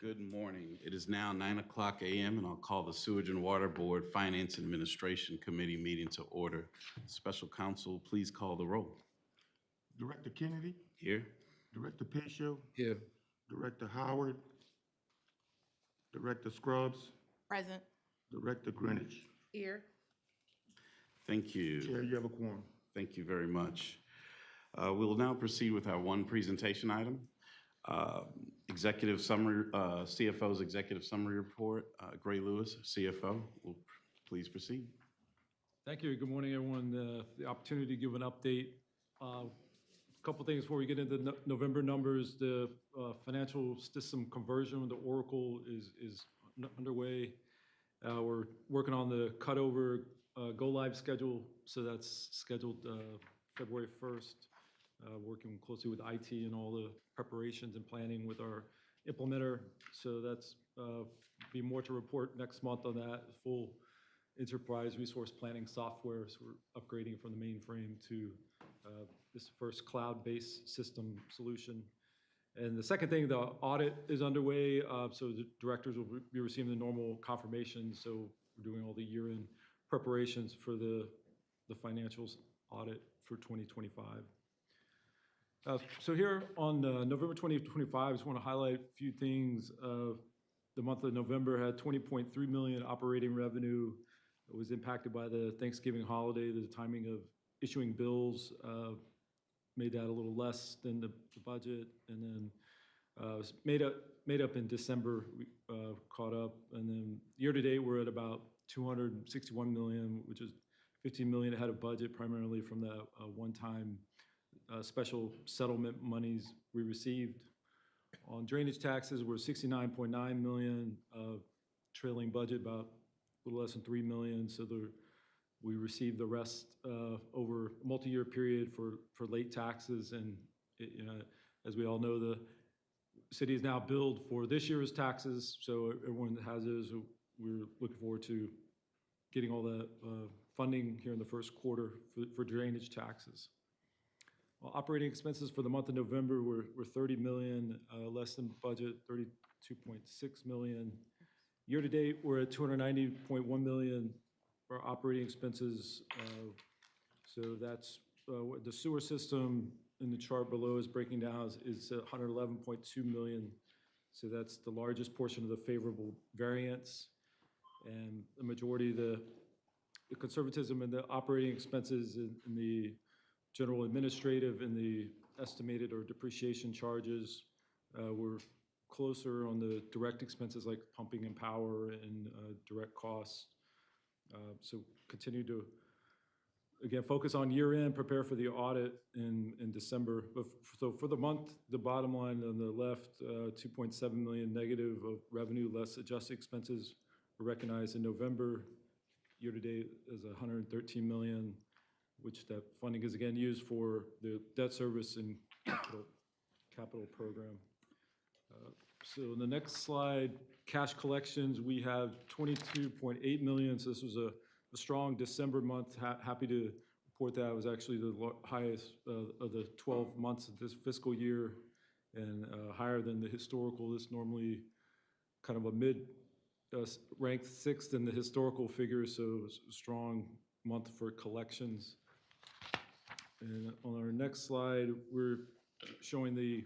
Good morning. It is now 9 o'clock a.m. and I'll call the Sewage and Water Board Finance Administration Committee meeting to order. Special Counsel, please call the roll. Director Kennedy, Here. Director Pacheco, Here. Director Howard, Director Scruggs, Present. Director Greenwich. Here. Thank you. Chair, you have a quorum. Thank you very much. We will now proceed with our one presentation item. Executive summary, CFO's executive summary report. Gray Lewis, CFO, will please proceed. Thank you. Good morning, everyone. The opportunity to give an update. A couple things before we get into the November numbers. The financial system conversion with the Oracle is underway. We're working on the cutover go live schedule, so that's scheduled February 1st. Working closely with IT and all the preparations and planning with our implementer. So that's be more to report next month on that. Full enterprise resource planning software. So we're upgrading from the mainframe to this first cloud-based system solution. And the second thing, the audit is underway. So the directors will be receiving the normal confirmations. So we're doing all the year-end preparations for the financials audit for 2025. So here on November 2025, I just want to highlight a few things. The month of November had $20.3 million operating revenue. It was impacted by the Thanksgiving holiday. The timing of issuing bills made that a little less than the budget. And then was made up in December, we caught up. And then year to date, we're at about $261 million, which is $15 million ahead of budget, primarily from the one-time special settlement monies we received. On drainage taxes, we're $69.9 million, trailing budget about a little less than $3 million. So we received the rest over a multi-year period for late taxes. And as we all know, the city is now billed for this year's taxes. So everyone that has those, we're looking forward to getting all the funding here in the first quarter for drainage taxes. Well, operating expenses for the month of November were $30 million, less than budget, $32.6 million. Year to date, we're at $290.1 million for operating expenses. So that's the sewer system in the chart below is breaking down is $111.2 million. So that's the largest portion of the favorable variance. And the majority of the conservatism in the operating expenses in the general administrative and the estimated or depreciation charges were closer on the direct expenses like pumping and power and direct costs. So continue to, again, focus on year end, prepare for the audit in December. So for the month, the bottom line on the left, $2.7 million negative of revenue less adjusted expenses were recognized in November. Year to date is $113 million. Which that funding is again used for the debt service and capital program. So in the next slide, cash collections, we have $22.8 million. So this was a strong December month. Happy to report that it was actually the highest of the 12 months of this fiscal year and higher than the historical. This normally kind of a mid ranked sixth in the historical figure. So it was a strong month for collections. And on our next slide, we're showing the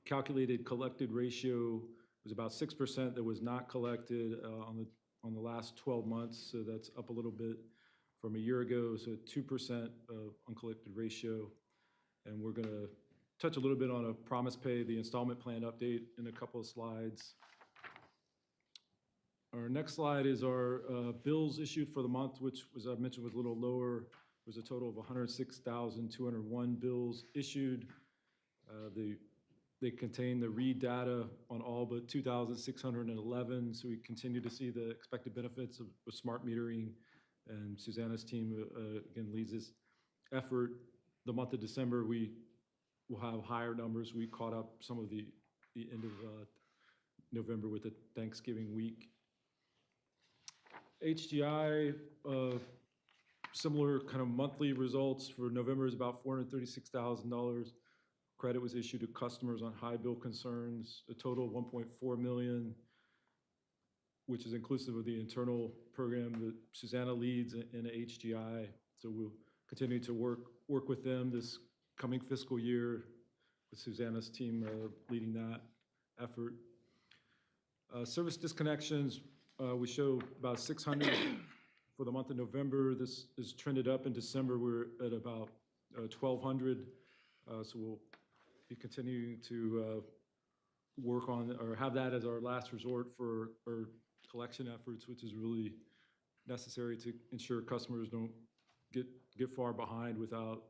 calculated collected ratio. It was about 6% that was not collected on the last 12 months. So that's up a little bit from a year ago. So 2% uncollected ratio. And we're going to touch a little bit on a promise pay, the installment plan update in a couple of slides. Our next slide is our bills issued for the month, which, as I mentioned, was a little lower. There was a total of 106,201 bills issued. They contain the read data on all but 2,611. So we continue to see the expected benefits of smart metering. And Susanna's team, again, leads this effort. The month of December, we will have higher numbers. We caught up some of the end of November with the Thanksgiving week. HGI, similar kind of monthly results for November is about $436,000. credit was issued to customers on high bill concerns, a total of 1.4 million, which is inclusive of the internal program that Susanna leads in HGI. So we'll continue to work with them this coming fiscal year with Susanna's team leading that effort. Service disconnections, we show about 600 for the month of November. This is trended up in December. We're at about 1,200. So we'll be continuing to work on or have that as our last resort for our collection efforts, which is really necessary to ensure customers don't get far behind without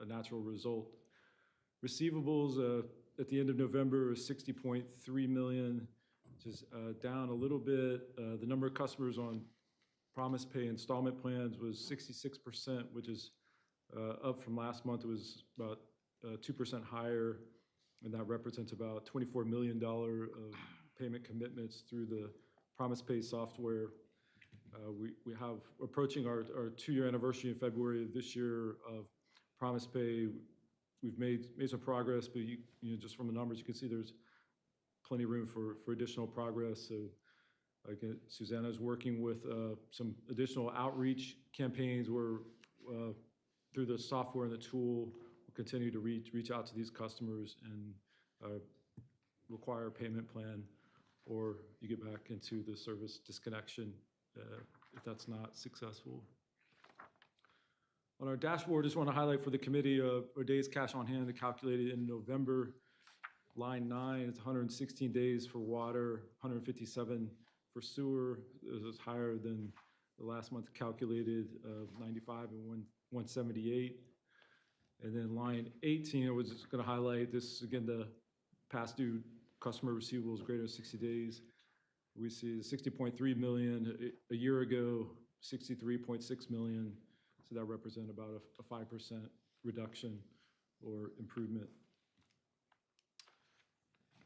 a natural result. Receivables at the end of November is 60.3 million, which is down a little bit. The number of customers on Promise Pay installment plans was 66%, which is up from last month. It was about 2% higher, and that represents about $24 million of payment commitments through the Promise Pay software. We have approaching our 2-year anniversary in February of this year of Promise Pay. We've made some progress, but you know, just from the numbers, you can see there's plenty of room for additional progress. So again, Susanna's working with some additional outreach campaigns where through the software and the tool, we'll continue to reach out to these customers and require a payment plan, or you get back into the service disconnection if that's not successful. On our dashboard, just want to highlight for the committee our days cash on hand calculated in November. Line 9, it's 116 days for water, 157 for sewer. This is higher than the last month calculated of 95 and 178. And then line 18, I was just going to highlight this again, the past due customer receivables greater than 60 days. We see 60.3 million a year ago, 63.6 million. So that represents about a 5% reduction or improvement.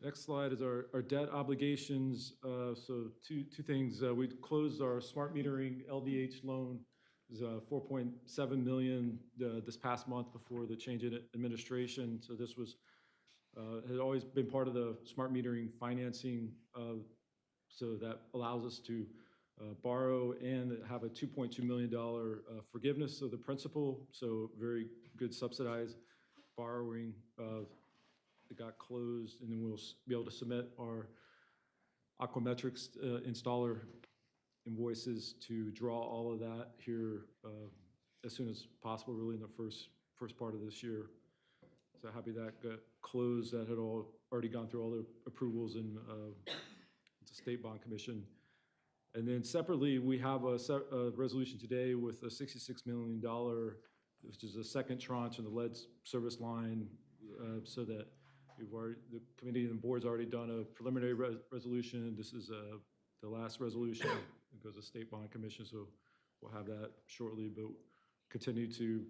Next slide is our debt obligations. So two things. We closed our smart metering LDH loan. It was 4.7 million this past month before the change in administration. So this was had always been part of the smart metering financing. So that allows us to borrow and have a $2.2 million forgiveness of the principal. So very good subsidized borrowing. It got closed, and then we'll be able to submit our Aquametrics installer invoices to draw all of that here as soon as possible, really in the first part of this year. So happy that got closed. That had already gone through all the approvals in the State Bond Commission. And then separately, we have a resolution today with a $66 million, which is a second tranche in the lead service line, so that the committee and the board's already done a preliminary resolution. This is the last resolution. It goes to State Bond Commission, so we'll have that shortly, but continue to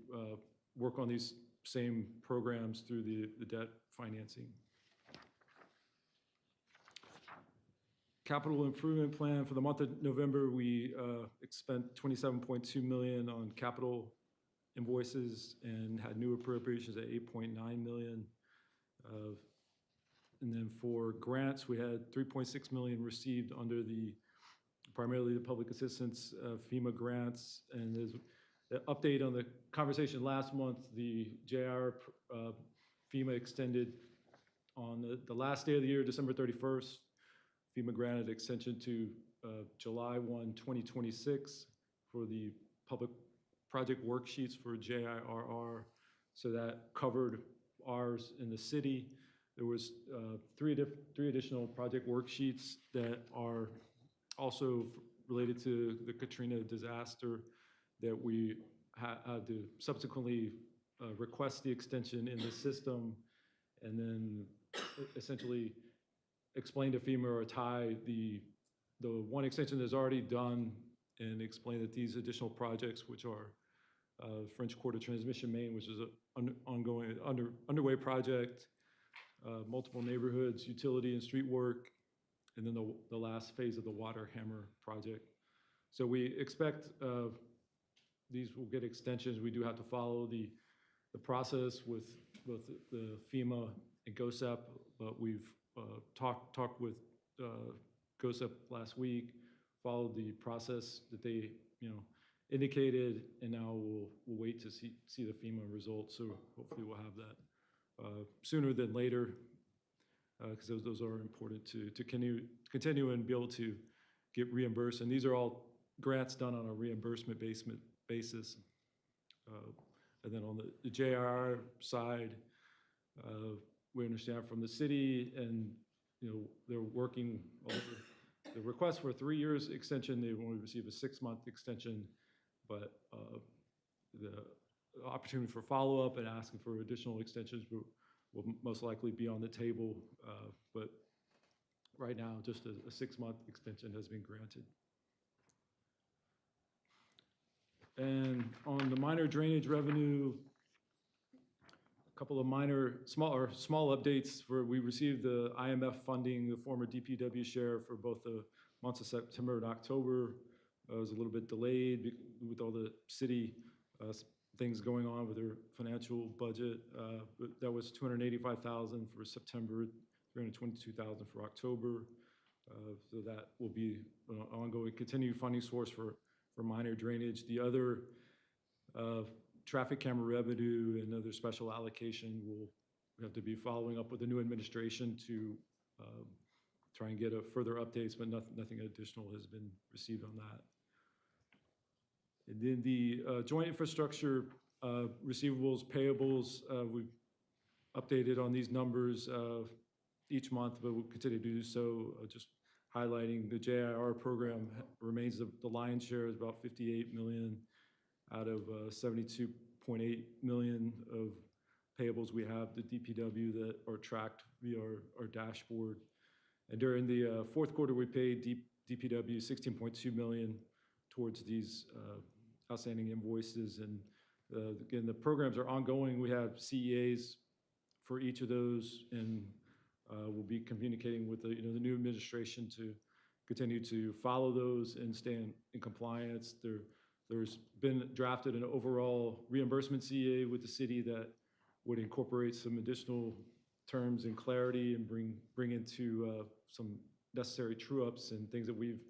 work on these same programs through the debt financing. Capital improvement plan for the month of November, we spent $27.2 million on capital invoices and had new appropriations at $8.9 million. And then for grants, we had $3.6 million received under primarily the public assistance FEMA grants. And there's an update on the conversation last month. The JR FEMA extended on the last day of the year, December 31st. FEMA granted extension to July 1, 2026 for the public project worksheets for JIRR. So that covered ours in the city. There was three additional project worksheets that are also related to the Katrina disaster that we had to subsequently request the extension in the system, and then essentially explain to FEMA or tie the one extension that's already done, and explain that these additional projects, which are French Quarter Transmission Main, which is an ongoing, underway project, multiple neighborhoods, utility and street work, and then the last phase of the Water Hammer project. So we expect these will get extensions. We do have to follow the the process with both the FEMA and GOSEP, but we've talked with GOSEP last week, followed the process that they, indicated, and now we'll wait to see the FEMA results. So hopefully we'll have that sooner than later, because those are important to continue and be able to get reimbursed. And these are all grants done on a reimbursement basis. And then on the JRR side, we understand from the city, and they're working over the request for a 3 years extension. They only receive a 6-month extension, but the opportunity for follow-up and asking for additional extensions will most likely be on the table. But right now, just a 6-month extension has been granted. And on the minor drainage revenue, a couple of small updates. We received the IMF funding, the former DPW share, for both the months of September and October. It was a little bit delayed with all the city things going on with their financial budget. But that was $285,000 for September, $322,000 for October. So that will be an ongoing, continued funding source for minor drainage. The other traffic camera revenue and other special allocation we have to be following up with the new administration to try and get further updates, but nothing additional has been received on that. And then the joint infrastructure receivables, payables, we've updated on these numbers each month, but we'll continue to do so. Just highlighting the JIR program remains the lion's share, is about $58 million out of $72.8 million of payables. We have the DPW that are tracked via our dashboard. And during the fourth quarter, we paid DPW $16.2 million towards these outstanding invoices. And again, the programs are ongoing. We have CEAs for each of those, and we'll be communicating with the new administration to continue to follow those and stay in compliance. There's been drafted an overall reimbursement CEA with the city that would incorporate some additional terms and clarity and bring into some necessary true-ups and things that we've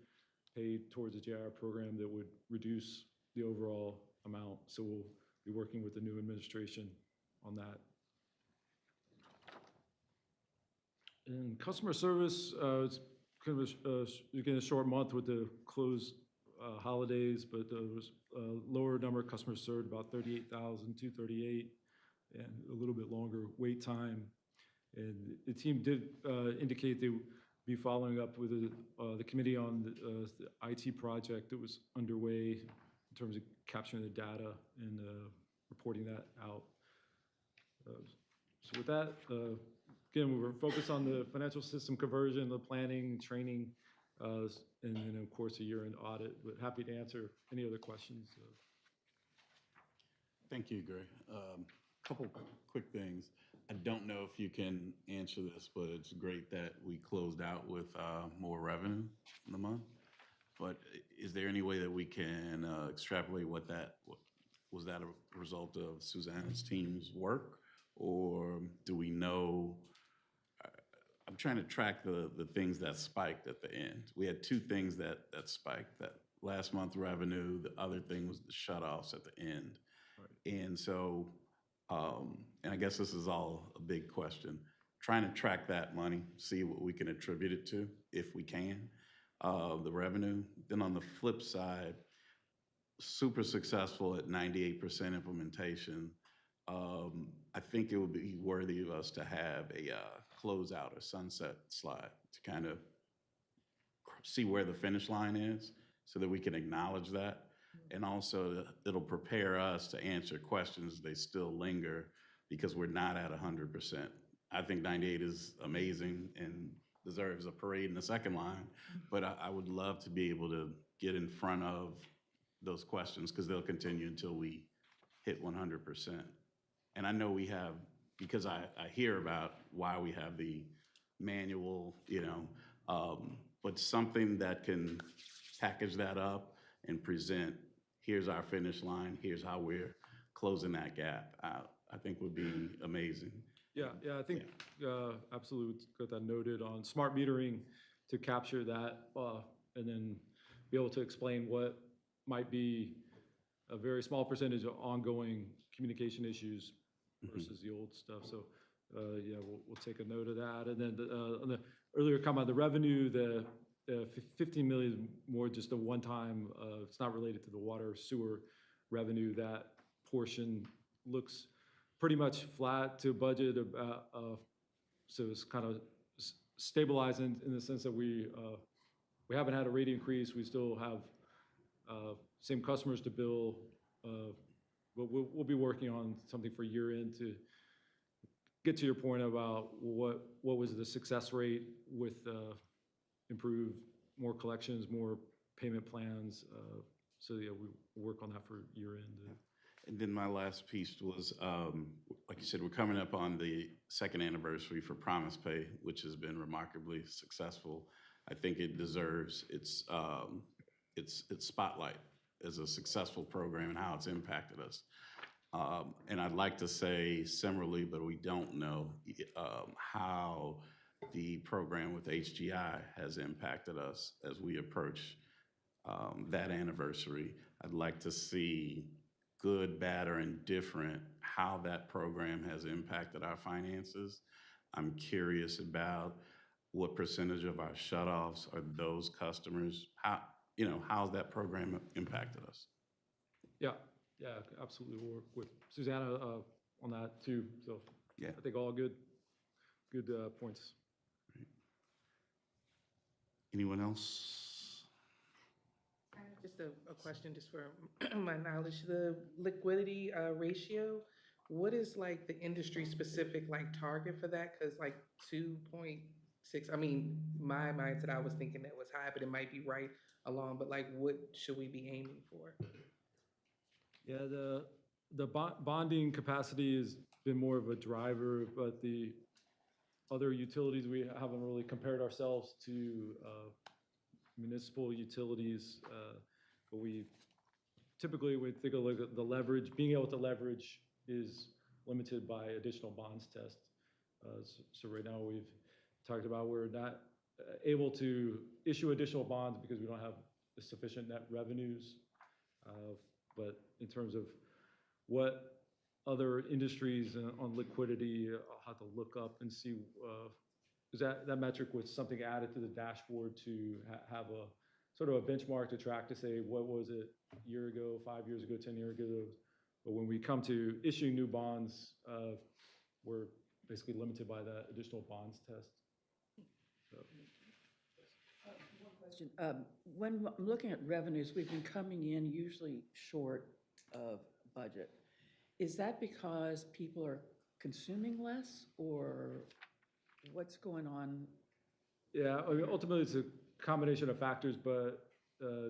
paid towards the JIR program that would reduce the overall amount. So we'll be working with the new administration on that. And customer service, it's kind of again, a short month with the closed holidays, but there was a lower number of customers served, about 38,238, and a little bit longer wait time. And the team did indicate they would be following up with the committee on the IT project that was underway in terms of capturing the data and reporting that out. So with that, again, we were focused on the financial system conversion, the planning, training, and then, of course, a year-end audit. But happy to answer any other questions. Thank you, Gray. Couple quick things. I don't know if you can answer this, but it's great that we closed out with more revenue in the month. But is there any way that we can extrapolate was that a result of Susanna's team's work, or do we know? I'm trying to track the things that spiked at the end. We had two things that spiked. That last month revenue, the other thing was the shutoffs at the end. Right. And so, and I guess this is all a big question, trying to track that money, see what we can attribute it to, if we can, the revenue. Then on the flip side, super successful at 98% implementation. I think it would be worthy of us to have a closeout or sunset slide to kind of see where the finish line is so that we can acknowledge that. And also it'll prepare us to answer questions they still linger because we're not at 100%. I think 98 is amazing and deserves a parade in the second line, but I would love to be able to get in front of those questions because they'll continue until we hit 100%. And I know we have, because I hear about why we have the manual, but something that can package that up and present, here's our finish line, here's how we're closing that gap out. I think would be amazing. Yeah, I think absolutely got that noted on smart metering to capture that and then be able to explain what might be a very small percentage of ongoing communication issues versus the old stuff. So, yeah, we'll take a note of that. And then on the earlier comment, the revenue, the 15 million more just a one-time, it's not related to the water sewer revenue. That portion looks pretty much flat to budget. So it's kind of stabilizing in the sense that we haven't had a rate increase. We still have same customers to bill, but we'll be working on something for year end to get to your point about what was the success rate with improved more collections, more payment plans. So yeah, we work on that for year end. And then my last piece was, like you said, we're coming up on the second anniversary for Promise Pay, which has been remarkably successful. I think it deserves its spotlight as a successful program and how it's impacted us. And I'd like to say similarly, but we don't know how the program with HGI has impacted us as we approach that anniversary. I'd like to see good, bad, or indifferent, how that program has impacted our finances. I'm curious about what percentage of our shutoffs are those customers. How's that program impacted us? Yeah, absolutely. We'll work with Susanna on that too. So Yeah. I think all good points. Right. Anyone else? Just a question, just for my knowledge, the liquidity ratio, what is like the industry specific like target for that? Because like 2.6, I mean, my mindset, I was thinking that was high, but it might be right along, but like what should we be aiming for? Yeah, the bonding capacity has been more of a driver, but the other utilities, we haven't really compared ourselves to municipal utilities. But we typically, we think of like the leverage, being able to leverage is limited by additional bonds test. So right now we've talked about we're not able to issue additional bonds because we don't have sufficient net revenues. But in terms of what other industries on liquidity, I'll have to look up and see, because that metric was something added to the dashboard to have a sort of a benchmark to track to say, what was it a year ago, 5 years ago, 10 years ago? But when we come to issuing new bonds, we're basically limited by that additional bonds test. So. One question. When I'm looking at revenues, we've been coming in usually short of budget. Is that because people are consuming less, or what's going on? Yeah, I mean, ultimately it's a combination of factors, but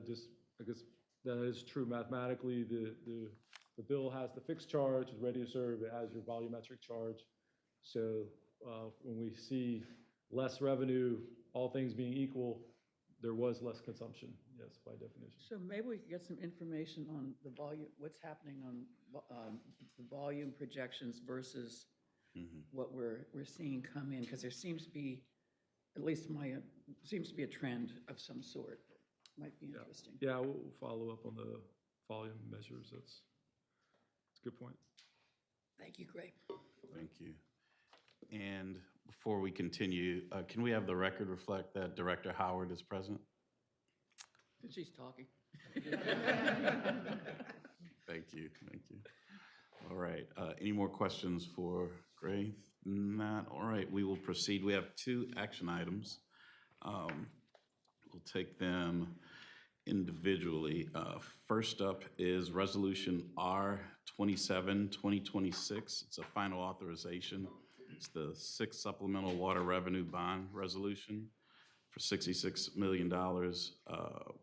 just I guess that is true mathematically. The bill has the fixed charge, it's ready to serve, it has your volumetric charge. So when we see less revenue, all things being equal, there was less consumption, yes, by definition. So maybe we could get some information on the volume, what's happening on the volume projections versus what we're seeing come in, because there seems to be, at least seems to be a trend of some sort. Might be interesting. Yeah, we'll follow up on the volume measures. That's a good point. Thank you, Gray. Thank you. And before we continue, can we have the record reflect that Director Howard is present? She's talking. Thank you. All right, any more questions for Gray? Not, all right, we will proceed. We have 2 action items. We'll take them individually. First up is Resolution R27, 2026. It's a final authorization. It's the 6th Supplemental Water Revenue Bond Resolution for $66 million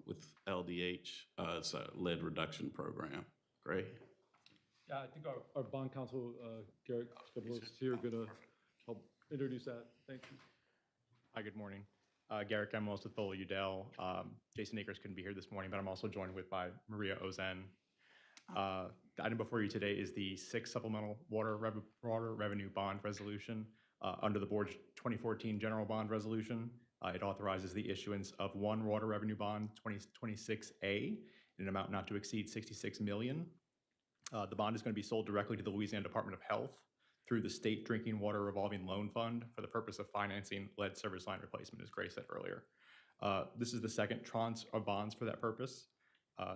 with LDH. It's a lead reduction program. Gray? Yeah, I think our bond counsel, Garrett Scabros, is here, going to help introduce that. Thank you. Hi, good morning. Garrett Gemmels with Foley Udell. Jason Akers couldn't be here this morning, but I'm also joined by Maria Ozen. The item before you today is the sixth supplemental water revenue bond resolution under the board's 2014 general bond resolution. It authorizes the issuance of one water revenue bond 2026A in an amount not to exceed $66 million. The bond is going to be sold directly to the Louisiana Department of Health through the State Drinking Water Revolving Loan Fund for the purpose of financing lead service line replacement, as Grace said earlier. This is the second tranche of bonds for that purpose,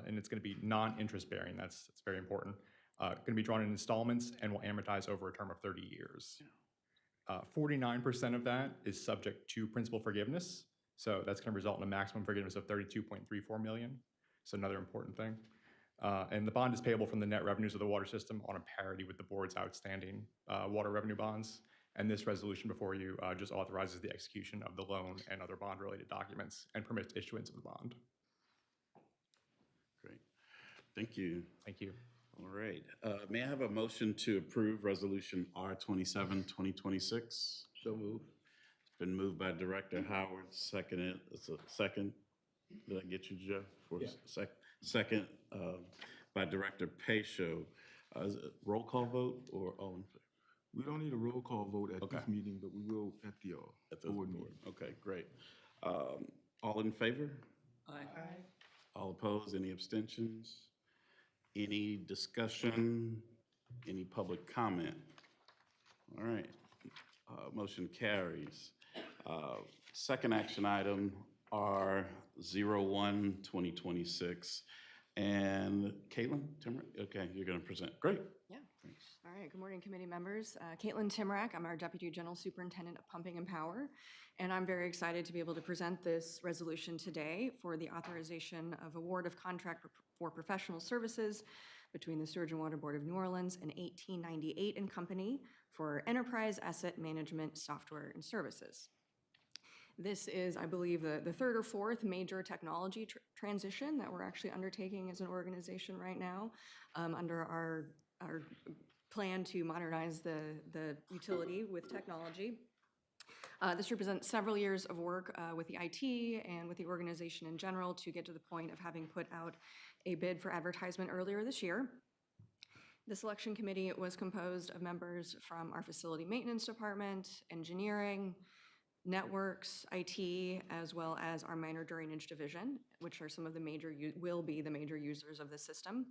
and it's going to be non-interest bearing. That's very important. Going to be drawn in installments and will amortize over a term of 30 years. 49% of that is subject to principal forgiveness, so that's going to result in a maximum forgiveness of $32.34 million. So another important thing. And the bond is payable from the net revenues of the water system on a parity with the board's outstanding water revenue bonds. And this resolution before you just authorizes the execution of the loan and other bond-related documents and permits issuance of the bond. Great. Thank you. Thank you. All right. May I have a motion to approve Resolution R27, 2026? So moved. It's been moved by Director Howard, seconded, it's a second. Did I get you, Jeff? For a second by Director Pacho. Is it roll call vote or all in favor? We don't need a roll call vote at Okay. this meeting, but we will at the At the board board. meeting. Okay, great. All in favor? Aye. All opposed? Any abstentions? Any discussion? Any public comment? All right. Motion carries. Second action item, R01, 2026. And Caitlin Timmer, okay, you're going to present. Great. Yeah. All right. Good morning, committee members. Caitlin Timrack. I'm our Deputy General Superintendent of Pumping and Power, and I'm very excited to be able to present this resolution today for the authorization of award of contract for professional services between the Sewage and Water Board of New Orleans and 1898 and Company for enterprise asset management software and services. This is, I believe, the third or fourth major technology transition that we're actually undertaking as an organization right now under our plan to modernize the utility with technology. This represents several years of work with the IT and with the organization in general to get to the point of having put out a bid for advertisement earlier this year. The selection committee was composed of members from our facility maintenance department, engineering, networks, IT, as well as our minor drainage division, which are some of the will be the major users of the system,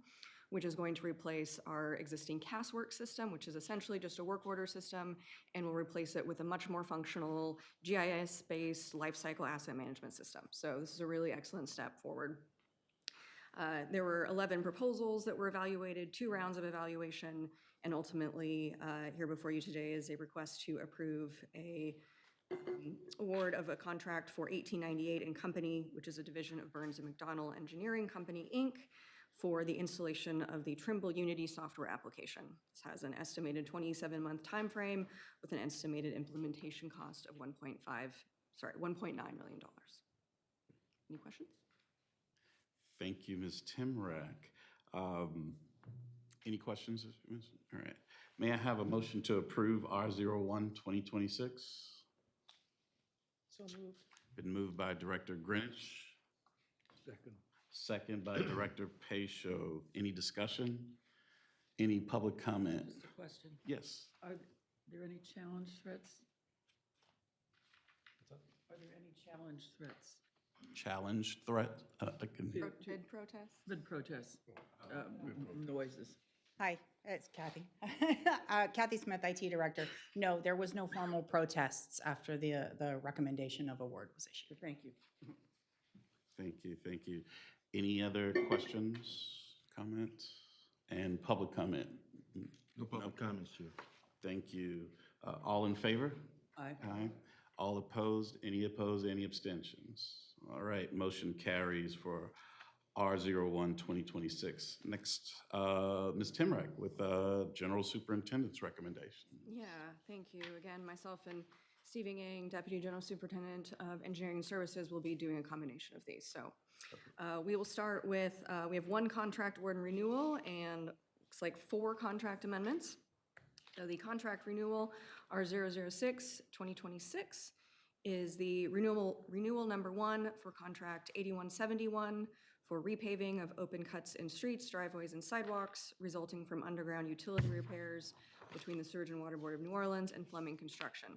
which is going to replace our existing CASWorks system, which is essentially just a work order system, and will replace it with a much more functional GIS-based lifecycle asset management system. So this is a really excellent step forward. There were 11 proposals that were evaluated, 2 rounds of evaluation, and ultimately here before you today is a request to approve a award of a contract for 1898 and Company, which is a division of Burns and McDonnell Engineering Company, Inc., for the installation of the Trimble Unity software application. This has an estimated 27-month timeframe with an estimated implementation cost of $1.9 million. Any questions? Thank you, Ms. Timrack. Any questions? All right. May I have a motion to approve R01, 2026? So moved. Been moved by Director Greenwich, Second. second by Director Pacho. Any discussion? Any public comment? Just a question. Yes. Are there any challenge threats? Are there any challenge threats? Challenge, threat? Bid protest? Bid protests, noises? Hi, it's Kathy. Kathy Smith, IT Director. No, there was no formal protests after the recommendation of award was issued. Thank you. Thank you, thank you. Any other questions, comments, and public comment? No public comments, Chair. Thank you. All in favor? Aye. Aye. All opposed? Any opposed? Any abstentions? All right, motion carries for R01, 2026. Next, Ms. Timrack with General Superintendent's recommendation. Yeah, thank you. Again, myself and Stephen Yang, Deputy General Superintendent of Engineering Services, will be doing a combination of these. So we will start with, we have 1 contract award and renewal and looks like 4 contract amendments. So the contract renewal, R006, 2026, is the renewal number 1 for contract 8171 for repaving of open cuts in streets, driveways, and sidewalks resulting from underground utility repairs between the Sewage and Water Board of New Orleans and Fleming Construction.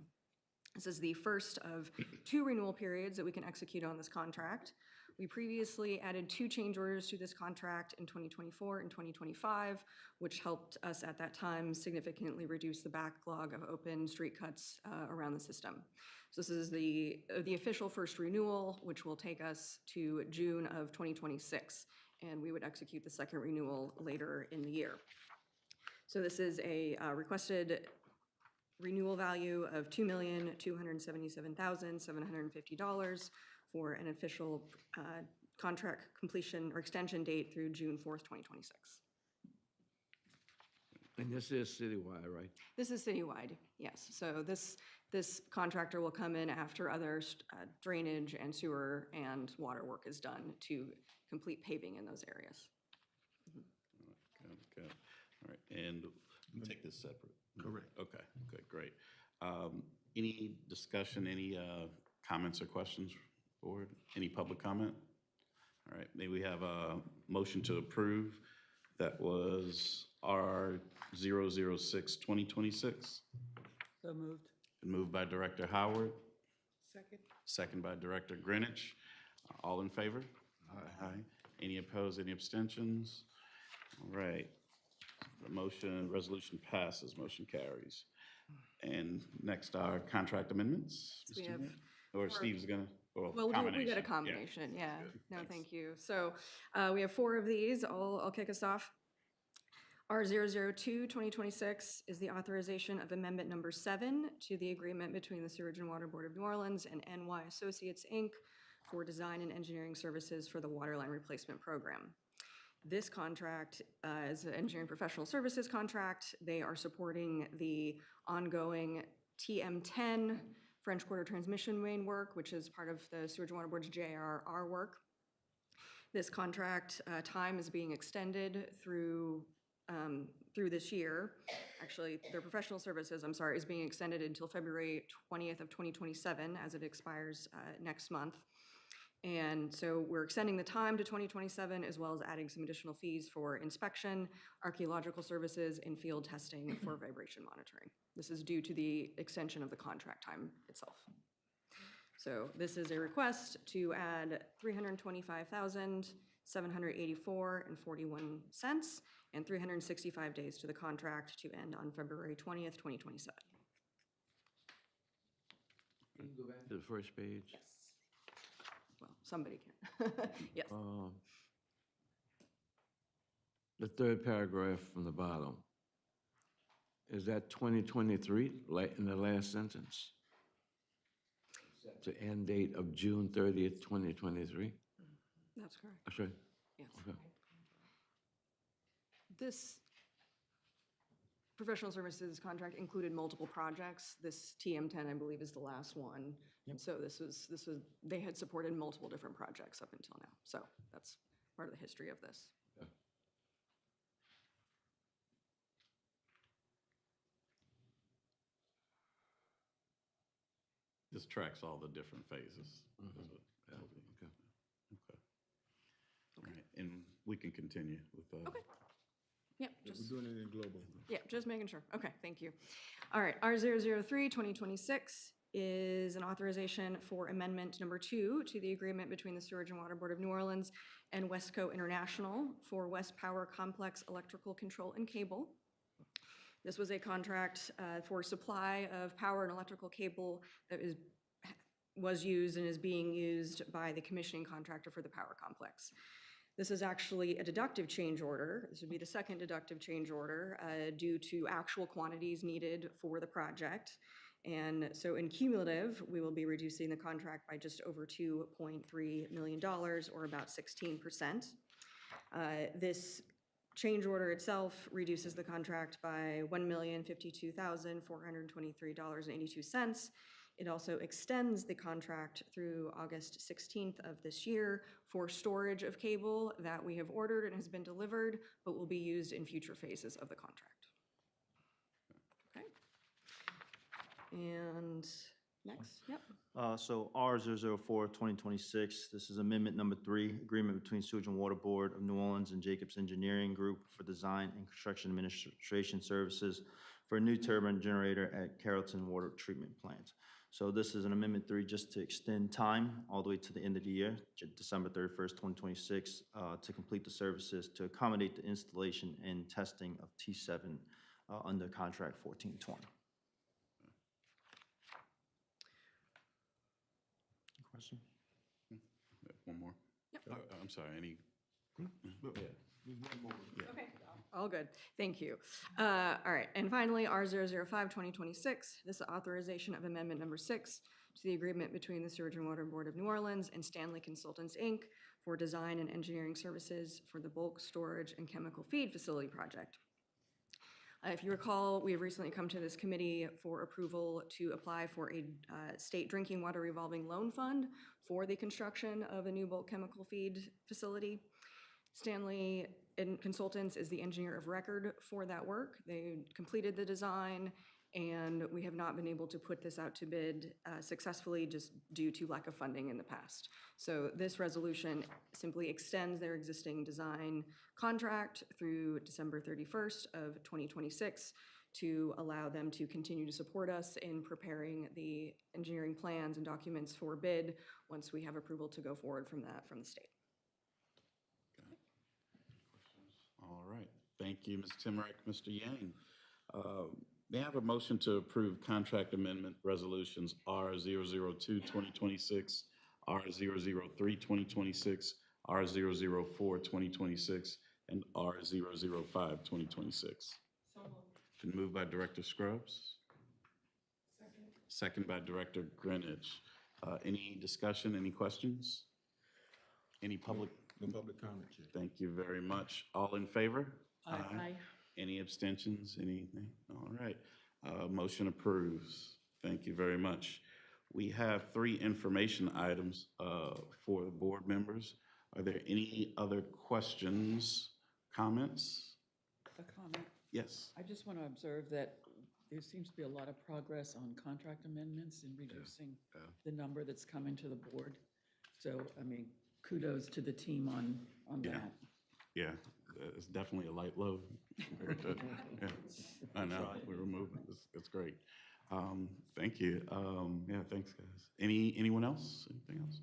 This is the first of 2 renewal periods that we can execute on this contract. We previously added 2 change orders to this contract in 2024 and 2025, which helped us at that time significantly reduce the backlog of open street cuts around the system. So this is the official first renewal, which will take us to June of 2026, and we would execute the second renewal later in the year. So this is a requested renewal value of $2,277,750 for an official contract completion or extension date through June 4th, 2026. And this is citywide, right? This is citywide, yes. So this contractor will come in after other drainage and sewer and water work is done to complete paving in those areas. Good, good. All right, and we take this separate? Correct. Okay, good, great. Any discussion, any comments or questions, board? Any public comment? All right, may we have a motion to approve? That was R 006-2026. So moved. Moved by Director Howard, Second. second by Director Greenwich. All in favor? Aye. Any opposed, any abstentions? All right. The motion, resolution passes, motion carries. And next are contract amendments. So we Mr. have Grant? Or Steve's gonna, or Well, we got a combination. combination, yeah. Good, No, thanks. thank you. So we have 4 of these. I'll kick us off. R 002-2026 is the authorization of amendment number 7 to the agreement between the Sewage and Water Board of New Orleans and NY Associates, Inc. for design and engineering services for the waterline replacement program. This contract is an engineering professional services contract. They are supporting the ongoing TM10 French Quarter transmission main work, which is part of the Sewage and Water Board's JRR work. This contract time is being extended through this year. Actually, their professional services, I'm sorry, is being extended until February 20th of 2027 as it expires next month. And so we're extending the time to 2027 as well as adding some additional fees for inspection, archaeological services, and field testing for vibration monitoring. This is due to the extension of the contract time itself. So this is a request to add $325,784.41 and 365 days to the contract to end on February 20th, 2027. Can you go back to the first page? Well, somebody can. Yes. The third paragraph from the bottom. Is that 2023, like in the last sentence? The end date of June 30th, 2023? That's correct. That's right. Yes. Okay. This professional services contract included multiple projects. This TM10, I believe, is the last one. And so this was, they had supported multiple different projects up until now. So that's part of the history of this. This tracks all the different phases. is it? Yeah, Okay. okay. Okay. All right, and we can continue with, Okay. Yep, We're just, doing it in global. yeah, just making sure. Okay, thank you. All right, R 003-2026 is an authorization for amendment number 2 to the agreement between the Sewage and Water Board of New Orleans and Westco International for West Power Complex Electrical Control and Cable. This was a contract for supply of power and electrical cable that was used and is being used by the commissioning contractor for the power complex. This is actually a deductive change order. This would be the second deductive change order due to actual quantities needed for the project. And so in cumulative, we will be reducing the contract by just over $2.3 million, or about 16%. This change order itself reduces the contract by $1,052,423.82. It also extends the contract through August 16th of this year for storage of cable that we have ordered and has been delivered, but will be used in future phases of the contract. Okay. And next, yep. So R004-2026, this is amendment number 3, agreement between Sewage and Water Board of New Orleans and Jacobs Engineering Group for design and construction administration services for a new turbine generator at Carrollton Water Treatment Plant. So this is an amendment 3 just to extend time all the way to the end of the year, December 31st, 2026, to complete the services to accommodate the installation and testing of T7 under contract 1420. Question? One more? Yep. I'm sorry, any? Okay, all good. Thank you. All right, and finally, R005-2026, this is authorization of amendment number 6 to the agreement between the Sewage and Water Board of New Orleans and Stanley Consultants, Inc. for design and engineering services for the bulk storage and chemical feed facility project. If you recall, we have recently come to this committee for approval to apply for a state drinking water revolving loan fund for the construction of a new bulk chemical feed facility. Stanley Consultants is the engineer of record for that work. They completed the design, and we have not been able to put this out to bid successfully just due to lack of funding in the past. So this resolution simply extends their existing design contract through December 31st of 2026 to allow them to continue to support us in preparing the engineering plans and documents for bid once we have approval to go forward from that from the state. All right, thank you, Ms. Timrak, Mr. Yang. May I have a motion to approve contract amendment resolutions R002-2026, R003-2026, R004-2026, and R005-2026? Been moved by Director Scruggs. Second by Director Greenidge. Any discussion, any questions? Any public? No public comment, Chair. Thank you very much. All in favor? Aye. Any abstentions, anything? All right, motion approves. Thank you very much. We have 3 information items for the board members. Are there any other questions, comments? A comment. Yes. I just want to observe that there seems to be a lot of progress on contract amendments and reducing the number that's coming to the board. So, I mean, kudos to the team on Yeah. that. Yeah, it's definitely a light load. compared to- yeah, I know, we were moving, it's great. Thank you. Yeah, thanks, guys. Anyone else? Anything else?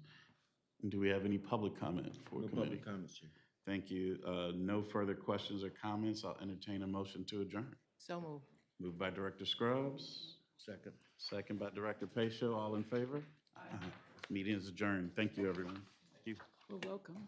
And do we have any public comment for No committee? public comments, Chair. Thank you. No further questions or comments. I'll entertain a motion to adjourn. So moved. Moved by Director Scruggs, Second. second by Director Pacho. All in favor? Aye. Meeting is adjourned. Thank you, everyone. Well, welcome.